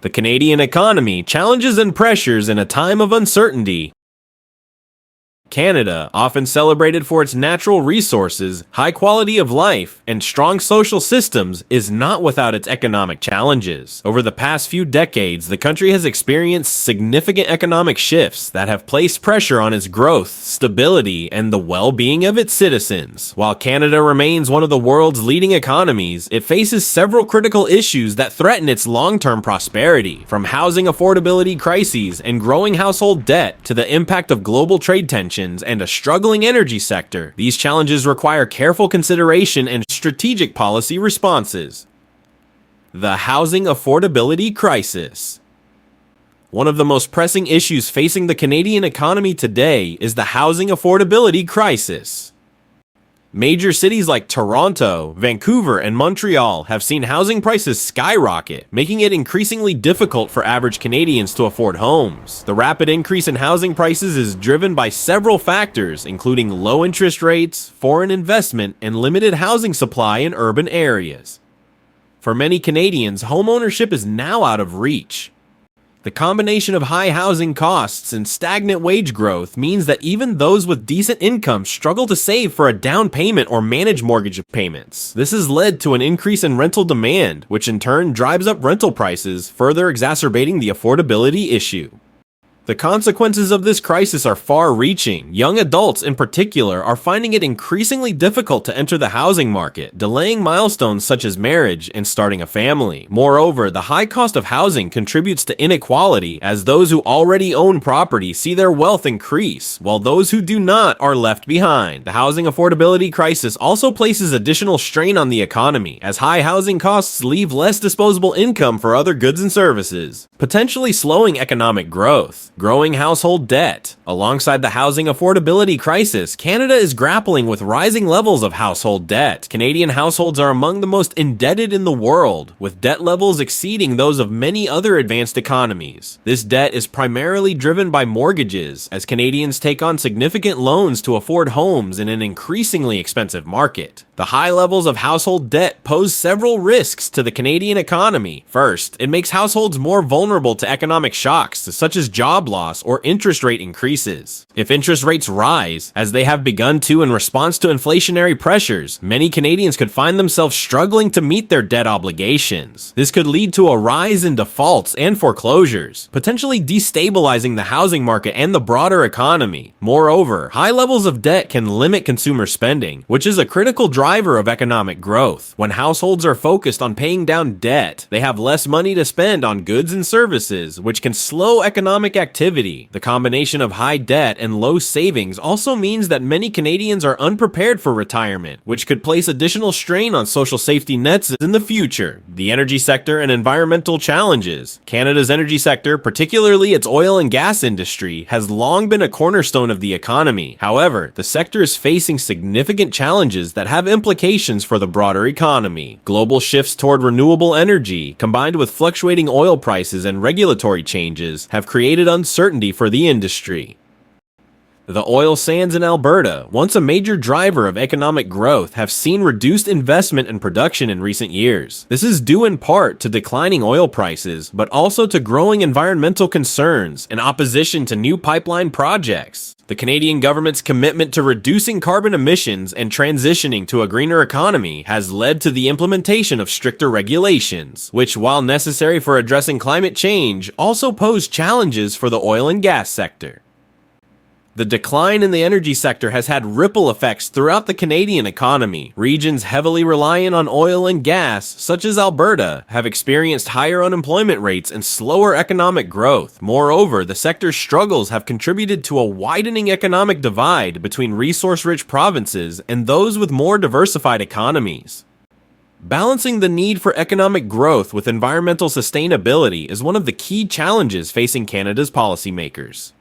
The Canadian economy, challenges and pressures in a time of uncertainty. Canada, often celebrated for its natural resources, high quality of life, and strong social systems, is not without its economic challenges. Over the past few decades, the country has experienced significant economic shifts that have placed pressure on its growth, stability, and the well-being of its citizens. While Canada remains one of the world's leading economies, it faces several critical issues that threaten its long-term prosperity, from housing affordability crises and growing household debt to the impact of global trade tensions and a struggling energy sector. These challenges require careful consideration and strategic policy responses. The housing affordability crisis. One of the most pressing issues facing the Canadian economy today is the housing affordability crisis. Major cities like Toronto, Vancouver, and Montreal have seen housing prices skyrocket, making it increasingly difficult for average Canadians to afford homes. The rapid increase in housing prices is driven by several factors, including low interest rates, foreign investment, and limited housing supply in urban areas. For many Canadians, homeownership is now out of reach. The combination of high housing costs and stagnant wage growth means that even those with decent incomes struggle to save for a down payment or manage mortgage payments. This has led to an increase in rental demand, which in turn drives up rental prices, further exacerbating the affordability issue. The consequences of this crisis are far-reaching. Young adults, in particular, are finding it increasingly difficult to enter the housing market, delaying milestones such as marriage and starting a family. Moreover, the high cost of housing contributes to inequality, as those who already own property see their wealth increase, while those who do not are left behind. The housing affordability crisis also places additional strain on the economy, as high housing costs leave less disposable income for other goods and services, potentially slowing economic growth. Growing household debt. Alongside the housing affordability crisis, Canada is grappling with rising levels of household debt. Canadian households are among the most indebted in the world, with debt levels exceeding those of many other advanced economies. This debt is primarily driven by mortgages, as Canadians take on significant loans to afford homes in an increasingly expensive market. The high levels of household debt pose several risks to the Canadian economy. First, it makes households more vulnerable to economic shocks, such as job loss or interest rate increases. If interest rates rise, as they have begun to in response to inflationary pressures, many Canadians could find themselves struggling to meet their debt obligations. This could lead to a rise in defaults and foreclosures, potentially destabilizing the housing market and the broader economy. Moreover, high levels of debt can limit consumer spending, which is a critical driver of economic growth. When households are focused on paying down debt, they have less money to spend on goods and services, which can slow economic activity. The combination of high debt and low savings also means that many Canadians are unprepared for retirement, which could place additional strain on social safety nets in the future. The energy sector and environmental challenges. Canada's energy sector, particularly its oil and gas industry, has long been a cornerstone of the economy. However, the sector is facing significant challenges that have implications for the broader economy. Global shifts toward renewable energy, combined with fluctuating oil prices and regulatory changes, have created uncertainty for the industry. The oil sands in Alberta, once a major driver of economic growth, have seen reduced investment and production in recent years. This is due in part to declining oil prices, but also to growing environmental concerns and opposition to new pipeline projects. The Canadian government's commitment to reducing carbon emissions and transitioning to a greener economy has led to the implementation of stricter regulations, which, while necessary for addressing climate change, also pose challenges for the oil and gas sector. The decline in the energy sector has had ripple effects throughout the Canadian economy. Regions heavily reliant on oil and gas, such as Alberta, have experienced higher unemployment rates and slower economic growth. Moreover, the sector's struggles have contributed to a widening economic divide between resource-rich provinces and those with more diversified economies. Balancing the need for economic growth with environmental sustainability is one of the key challenges facing Canada's policymakers.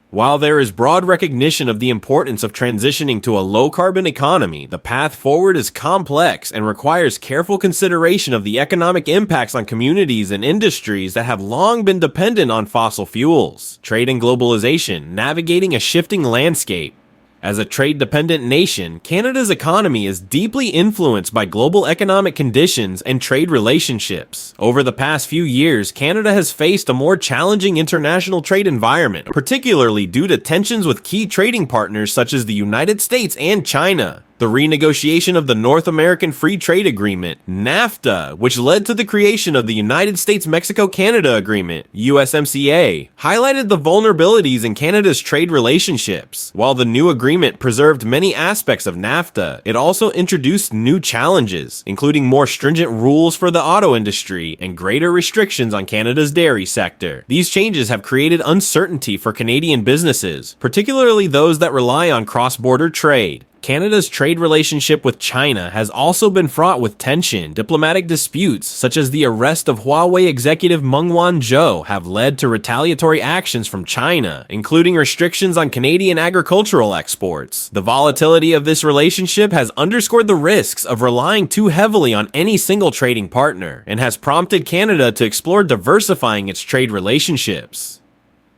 While there is broad recognition of the importance of transitioning to a low-carbon economy, the path forward is complex and requires careful consideration of the economic impacts on communities and industries that have long been dependent on fossil fuels, trade and globalization, navigating a shifting landscape, As a trade-dependent nation, Canada's economy is deeply influenced by global economic conditions and trade relationships. Over the past few years, Canada has faced a more challenging international trade environment, particularly due to tensions with key trading partners such as the United States and China. The renegotiation of the North American Free Trade Agreement, NAFTA, which led to the creation of the United States-Mexico-Canada Agreement, USMCA, highlighted the vulnerabilities in Canada's trade relationships. While the new agreement preserved many aspects of NAFTA, it also introduced new challenges, including more stringent rules for the auto industry and greater restrictions on Canada's dairy sector. These changes have created uncertainty for Canadian businesses, particularly those that rely on cross-border trade. Canada's trade relationship with China has also been fraught with tension. Diplomatic disputes, such as the arrest of Huawei executive Meng Wanzhou, have led to retaliatory actions from China, including restrictions on Canadian agricultural exports. The volatility of this relationship has underscored the risks of relying too heavily on any single trading partner, and has prompted Canada to explore diversifying its trade relationships.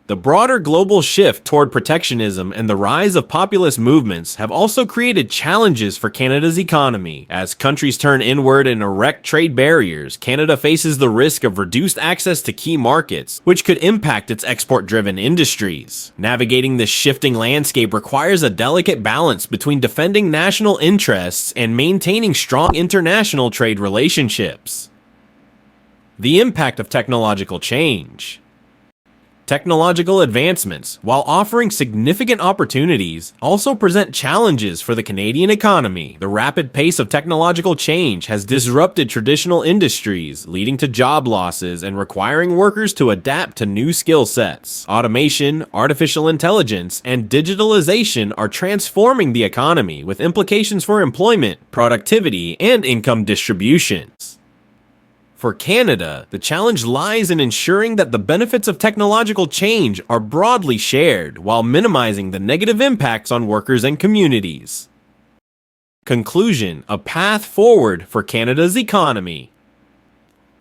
The broader global shift toward protectionism and the rise of populist movements have also created challenges for Canada's economy. As countries turn inward and erect trade barriers, Canada faces the risk of reduced access to key markets, which could impact its export-driven industries. Navigating this shifting landscape requires a delicate balance between defending national interests and maintaining strong international trade relationships. The impact of technological change. Technological advancements, while offering significant opportunities, also present challenges for the Canadian economy. The rapid pace of technological change has disrupted traditional industries, leading to job losses and requiring workers to adapt to new skill sets. Automation, artificial intelligence, and digitalization are transforming the economy, with implications for employment, productivity, and income distributions. For Canada, the challenge lies in ensuring that the benefits of technological change are broadly shared while minimizing the negative impacts on workers and communities. Conclusion: a path forward for Canada's economy.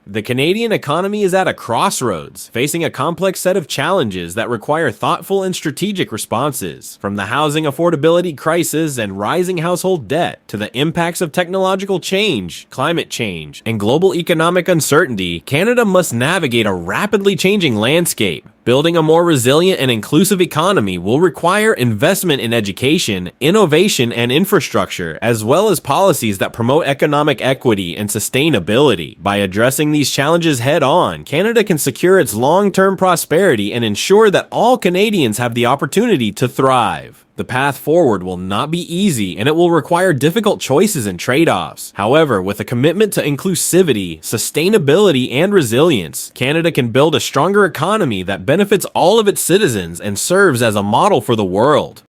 The Canadian economy is at a crossroads, facing a complex set of challenges that require thoughtful and strategic responses. From the housing affordability crisis and rising household debt to the impacts of technological change, climate change, and global economic uncertainty, Canada must navigate a rapidly changing landscape. Building a more resilient and inclusive economy will require investment in education, innovation, and infrastructure, as well as policies that promote economic equity and sustainability. By addressing these challenges head-on, Canada can secure its long-term prosperity and ensure that all Canadians have the opportunity to thrive. The path forward will not be easy, and it will require difficult choices and trade-offs. However, with a commitment to inclusivity, sustainability, and resilience, Canada can build a stronger economy that benefits all of its citizens and serves as a model for the world.